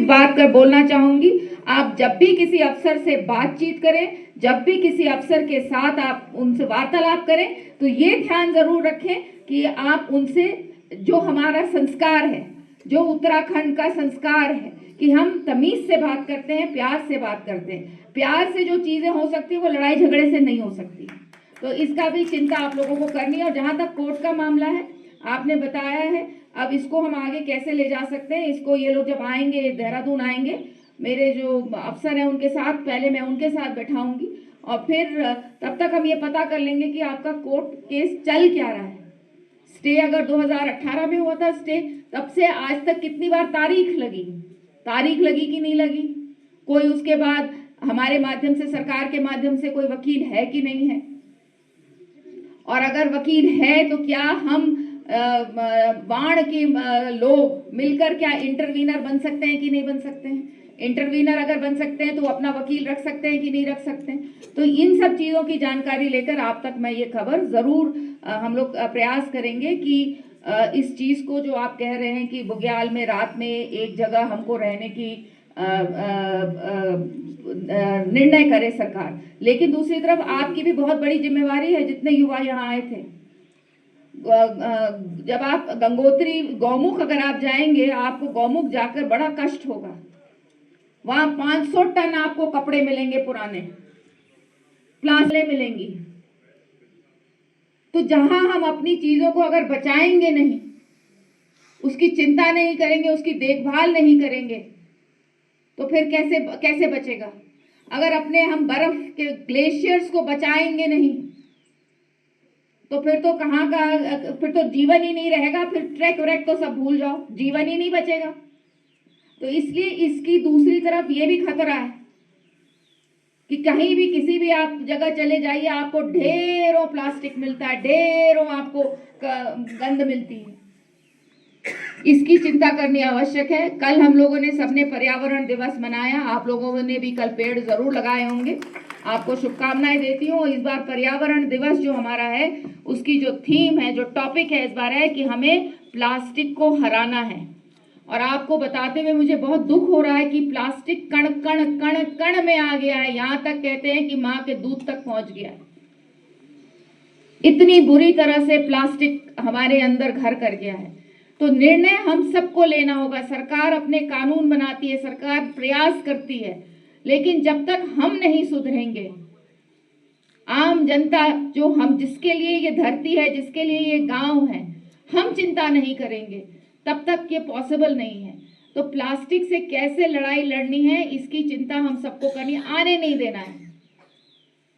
एक बात कर बोलना चाहूंगी, आप जब भी किसी अफसर से बातचीत करें, जब भी किसी अफसर के साथ आप उनसे वार्तालाप करें, तो ये ध्यान जरूर रखें कि आप उनसे, जो हमारा संस्कार है, जो उत्तराखंड का संस्कार है कि हम तमीज से बात करते हैं, प्यार से बात करते हैं। प्यार से जो चीजें हो सकती है वो लड़ाई झगड़े से नहीं हो सकती। तो इसका भी चिंता आप लोगों को करनी है। और जहां तक कोर्ट का मामला है, आपने बताया है, अब इसको हम आगे कैसे ले जा सकते हैं, इसको ये लोग जब आएंगे, देहरादून आएंगे, मेरे जो अफसर हैं उनके साथ, पहले मैं उनके साथ बैठाऊंगी और फिर तब तक हम ये पता कर लेंगे कि आपका कोर्ट केस चल क्या रहा है। स्टे अगर 2018 में हुआ था स्टे, तब से आज तक कितनी बार तारीख लगी कि नहीं लगी? कोई उसके बाद हमारे माध्यम से, सरकार के माध्यम से कोई वकील है कि नहीं है? और अगर वकील है तो क्या हम बाढ़ के लोग मिलकर क्या इंटरवीनर बन सकते हैं कि नहीं बन सकते हैं? इंटरवीनर अगर बन सकते हैं तो अपना वकील रख सकते हैं कि नहीं रख सकते हैं? तो इन सब चीज़ों की जानकारी लेकर आप तक मैं ये खबर ज़रूर हम लोग प्रयास करेंगे कि इस चीज़ को, जो आप कह रहे हैं कि बुग्याल में रात में एक जगह हमको रहने की निर्णय करे सरकार। लेकिन दूसरी तरफ आपकी भी बहुत बड़ी जिम्मेवारी है, जितने युवा यहाँ आए थे। जब आप गंगोत्री गौमुख अगर आप जाएंगे, आपको गौमुख जाकर बड़ा कष्ट होगा। वहां 500 टन आपको कपड़े मिलेंगे, पुराने प्लास्टिक मिलेंगी। तो जहां हम अपनी चीजों को अगर बचाएंगे नहीं, उसकी चिंता नहीं करेंगे, उसकी देखभाल नहीं करेंगे, तो फिर कैसे बचेगा? अगर अपने हम बर्फ के ग्लेशियर्स को बचाएंगे नहीं, तो फिर तो फिर तो जीवन ही नहीं रहेगा। फिर ट्रैक व्रैक तो सब भूल जाओ, जीवन ही नहीं बचेगा। तो इसलिए इसकी दूसरी तरफ ये भी खतरा है कि कहीं भी किसी भी आप जगह चले जाइए, आपको ढेरों प्लास्टिक मिलता है, ढेरों आपको गंध मिलती है। इसकी चिंता करनी आवश्यक है। कल हम लोगों ने सबने पर्यावरण दिवस मनाया, आप लोगों ने भी कल पेड़ जरूर लगाए होंगे। आपको शुभकामनाएं देती हूँ। इस बार पर्यावरण दिवस जो हमारा है, उसकी जो थीम है, जो टॉपिक है इस बार है कि हमें प्लास्टिक को हराना है। और आपको बताते हुए मुझे बहुत दुख हो रहा है कि प्लास्टिक कण कण कण कण में आ गया है। यहां तक कहते हैं कि मां के दूध तक पहुंच गया है। इतनी बुरी तरह से प्लास्टिक हमारे अंदर घर कर गया है। तो निर्णय हम सबको लेना होगा। सरकार अपने कानून बनाती है, सरकार प्रयास करती है, लेकिन जब तक हम नहीं सुधरेंगे, आम जनता, जो हम, जिसके लिए ये धरती है, जिसके लिए ये गांव है, हम चिंता नहीं करेंगे, तब तक ये पॉसिबल नहीं है। तो प्लास्टिक से कैसे लड़ाई लड़नी है, इसकी चिंता हम सबको करनी, आने नहीं देना है,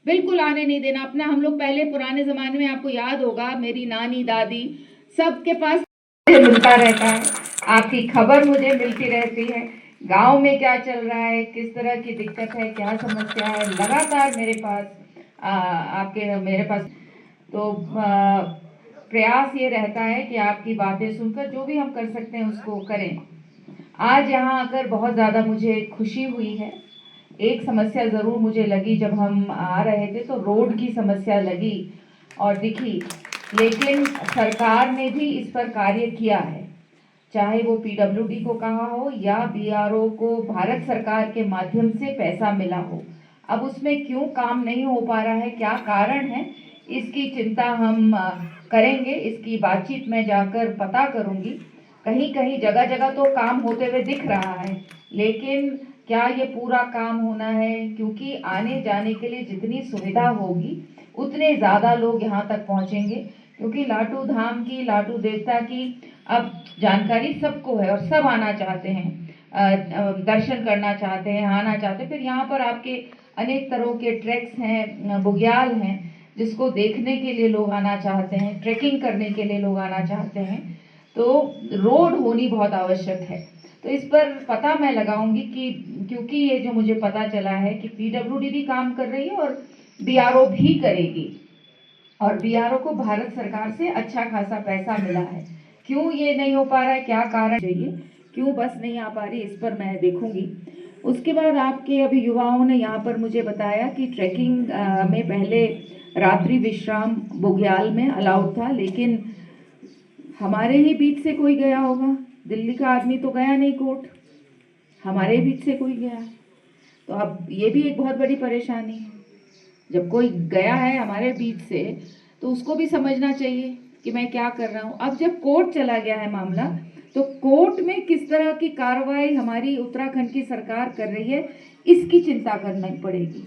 बिल्कुल आने नहीं देना। अपना हम लोग पहले पुराने जमाने में, आपको याद होगा, मेरी नानी दादी सबके पास मिलता रहता है, आपकी खबर मुझे मिलती रहती है, गांव में क्या चल रहा है, किस तरह की दिक्कत है, क्या समस्या है, लगातार मेरे पास मेरे पास। तो प्रयास ये रहता है कि आपकी बातें सुनकर जो भी हम कर सकते हैं उसको करें। आज यहाँ आकर बहुत ज़्यादा मुझे खुशी हुई है। एक समस्या ज़रूर मुझे लगी, जब हम आ रहे थे तो रोड की समस्या लगी और दिखी, लेकिन सरकार ने भी इस पर कार्य किया है। चाहे वो पीडब्ल्यूडी को कहा हो या बीआरओ को भारत सरकार के माध्यम से पैसा मिला हो, अब उसमें क्यों काम नहीं हो पा रहा है, क्या कारण है, इसकी चिंता हम करेंगे। इसकी बातचीत में जाकर पता करूंगी। कहीं कहीं जगह जगह तो काम होते हुए दिख रहा है, लेकिन क्या ये पूरा काम होना है? क्योंकि आने जाने के लिए जितनी सुविधा होगी उतने ज़्यादा लोग यहाँ तक पहुँचेंगे। क्योंकि लाटू धाम की, लाटू देवता की अब जानकारी सबको है और सब आना चाहते हैं, दर्शन करना चाहते हैं, आना चाहते हैं। फिर यहाँ पर आपके अनेक तरह के ट्रैक्स हैं, बुग्याल हैं, जिसको देखने के लिए लोग आना चाहते हैं, ट्रैकिंग करने के लिए लोग आना चाहते हैं। तो रोड होनी बहुत आवश्यक है। तो इस पर पता मैं लगाऊंगी कि, क्योंकि ये जो मुझे पता चला है कि पीडब्ल्यूडी भी काम कर रही है और बीआरओ भी करेगी, और बीआरओ को भारत सरकार से अच्छा खासा पैसा मिला है। क्यों ये नहीं हो पा रहा है, क्या कारण चाहिए, क्यों बस नहीं आ पा रही, इस पर मैं देखूंगी। उसके बाद आपके अभी युवाओं ने यहाँ पर मुझे बताया कि ट्रैकिंग में पहले रात्रि विश्राम बुग्याल में अलाउड था, लेकिन हमारे ही बीच से कोई गया होगा, दिल्ली का आदमी तो गया नहीं कोर्ट, हमारे बीच से कोई गया है। तो अब ये भी एक बहुत बड़ी परेशानी है। जब कोई गया है हमारे बीच से तो उसको भी समझना चाहिए कि मैं क्या कर रहा हूँ। अब जब कोर्ट चला गया है मामला, तो कोर्ट में किस तरह की कार्रवाई हमारी उत्तराखंड की सरकार कर रही है, इसकी चिंता करनी पड़ेगी।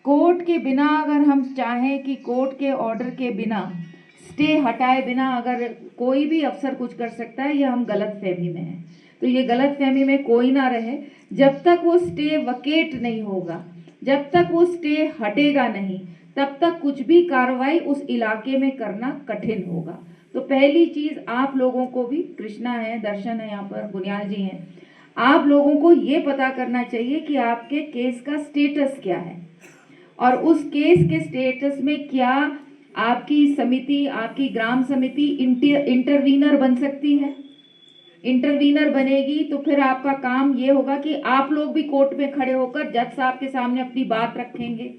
कोर्ट के बिना अगर हम चाहें कि कोर्ट के ऑर्डर के बिना, स्टे हटाए बिना अगर कोई भी अफसर कुछ कर सकता है, ये हम गलत फहमी में हैं। तो ये गलत फहमी में कोई ना रहे। जब तक वो स्टे वकेट नहीं होगा, जब तक वो स्टे हटेगा नहीं, तब तक कुछ भी कार्रवाई उस इलाके में करना कठिन होगा। तो पहली चीज आप लोगों को भी, कृष्णा है, दर्शन है, यहाँ पर गुनियाल जी हैं, आप लोगों को ये पता करना चाहिए कि आपके केस का स्टेटस क्या है, और उस केस के स्टेटस में क्या आपकी समिति, आपकी ग्राम समिति इंटरवीनर बन सकती है। इंटरवीनर बनेगी तो फिर आपका काम ये होगा कि आप लोग भी कोर्ट में खड़े होकर जज साहब के सामने अपनी बात रखेंगे।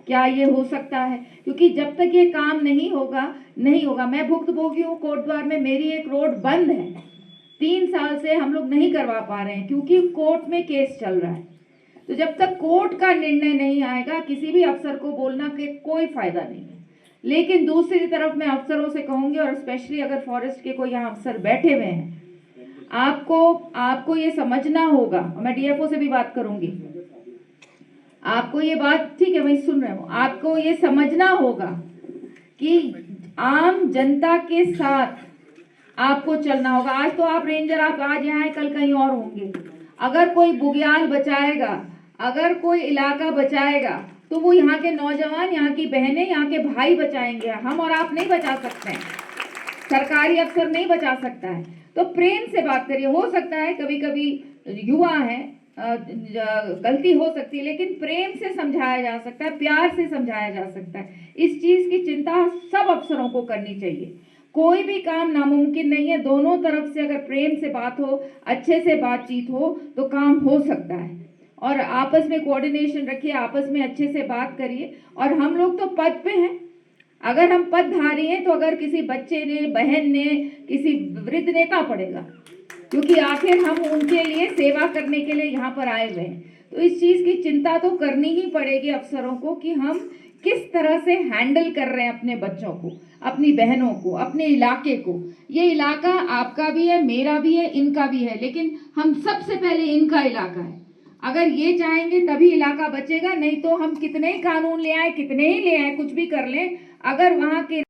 क्या ये हो सकता है? क्योंकि जब तक ये काम नहीं होगा। मैं भुक्तभोगी हूँ कोटद्वार में, मेरी एक रोड बंद है, 3 साल से हम लोग नहीं करवा पा रहे हैं क्योंकि कोर्ट में केस चल रहा है। तो जब तक कोर्ट का निर्णय नहीं आएगा, किसी भी अफसर को बोलना कि कोई फायदा नहीं है। लेकिन दूसरी तरफ मैं अफसरों से कहूंगी, और स्पेशली अगर फॉरेस्ट के कोई यहाँ अफसर बैठे हुए हैं, आपको ये समझना होगा, और मैं डीएफओ से भी बात करूंगी, आपको ये बात, ठीक है मैं सुन रहा हूँ, आपको ये समझना होगा कि आम जनता के साथ आपको चलना होगा। आज तो आप रेंजर, आप आज यहाँ हैं, कल कहीं और होंगे। अगर कोई बुग्याल बचाएगा, अगर कोई इलाका बचाएगा, तो वो यहाँ के नौजवान, यहाँ की बहनें, यहाँ के भाई बचाएंगे। हम और आप नहीं बचा सकते हैं, सरकारी अफसर नहीं बचा सकता है। तो प्रेम से बात करिए। हो सकता है कभी कभी युवा है, गलती हो सकती है, लेकिन प्रेम से समझाया जा सकता है, प्यार से समझाया जा सकता है। इस चीज की चिंता सब अफसरों को करनी चाहिए। कोई भी काम नामुमकिन नहीं है। दोनों तरफ से अगर प्रेम से बात हो, अच्छे से बातचीत हो, तो काम हो सकता है। और आपस में कोऑर्डिनेशन रखिए, आपस में अच्छे से बात करिए। और हम लोग तो पद पे हैं, अगर हम पदधारी हैं तो अगर किसी बच्चे ने, बहन ने, किसी वृद्ध नेता पड़ेगा, क्योंकि आखिर हम उनके लिए सेवा करने के लिए यहाँ पर आए हुए हैं। तो इस चीज की चिंता तो करनी ही पड़ेगी अफसरों को कि हम किस तरह से हैंडल कर रहे हैं अपने बच्चों को, अपनी बहनों को, अपने इलाके को। ये इलाका आपका भी है, मेरा भी है, इनका भी है, लेकिन हम सबसे पहले इनका इलाका है। अगर ये चाहेंगे तभी इलाका बचेगा, नहीं तो हम कितने ही कानून ले आए, कितने ही ले आए, कुछ भी कर लें, अगर वहाँ के